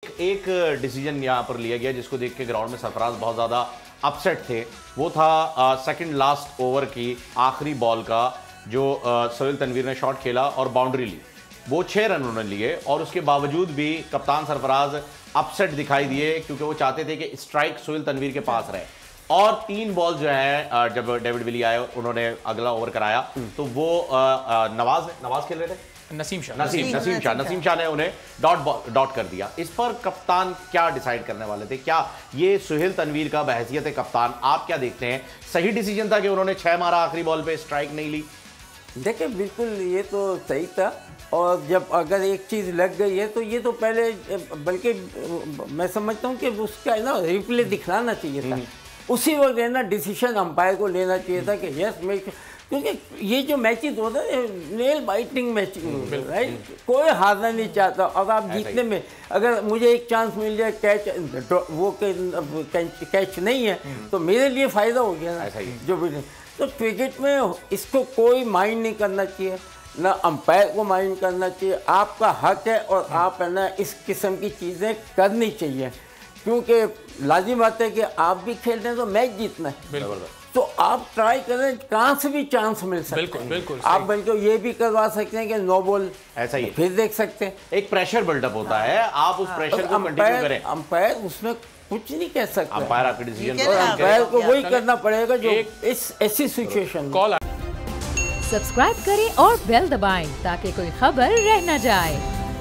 एक डिसीजन यहाँ पर लिया गया जिसको देख के ग्राउंड में सरफराज बहुत ज़्यादा अपसेट थे। वो था सेकंड लास्ट ओवर की आखिरी बॉल का जो सोहेल तनवीर ने शॉट खेला और बाउंड्री ली। वो 6 रन उन्होंने लिए और उसके बावजूद भी कप्तान सरफराज अपसेट दिखाई दिए क्योंकि वो चाहते थे कि स्ट्राइक सोहेल तनवीर के पास रहे। और 3 बॉल जो है जब डेविड विली आए उन्होंने अगला ओवर कराया तो वो नवाज खेल रहे थे, नसीम शाह ने उन्हें डॉट कर दिया। इस पर कप्तान क्या डिसाइड करने वाले थे? क्या ये सोहेल तनवीर का बहैसियत कप्तान आप क्या देखते हैं, सही डिसीजन था कि उन्होंने 6 मारा आखिरी बॉल पे, स्ट्राइक नहीं ली? देखिए बिल्कुल ये तो सही था और जब अगर एक चीज़ लग गई है तो ये तो पहले बल्कि मैं समझता हूँ कि उसका है ना रिप्ले दिखलाना चाहिए था, उसी वक्त है ना डिसीजन अंपायर को लेना चाहिए था कि यस मैं, क्योंकि ये जो मैचेस होता है नेल बाइटिंग मैच, राइट, कोई हारना नहीं चाहता। और आप जीतने में अगर मुझे एक चांस मिल जाए कैच वो कैच नहीं है तो मेरे लिए फ़ायदा हो गया ना जो भी। तो क्रिकेट में इसको कोई माइंड नहीं करना चाहिए, ना अंपायर को माइंड करना चाहिए। आपका हक है और आप है ना इस किस्म की चीज़ें करनी चाहिए, क्योंकि लाजिम बात है कि आप भी खेल रहे हैं तो मैच जीतना है, तो आप ट्राई करें, कहाँ से भी चांस मिल सकता है। बिल्कुल आप बल्कि ये भी करवा सकते हैं कि नो बॉल, ऐसा ही फिर देख सकते हैं। एक प्रेशर बिल्डअप होता है, आप उस प्रेशर को कंटिन्यू करें। अंपायर उसमें कुछ नहीं कह सकता, अंपायर आपके डिसीजन और अंपायर को वही करना पड़ेगा जो इस ऐसी सिचुएशन में। सब्सक्राइब करें और बेल दबाएं ताकि कोई खबर रह न जाए।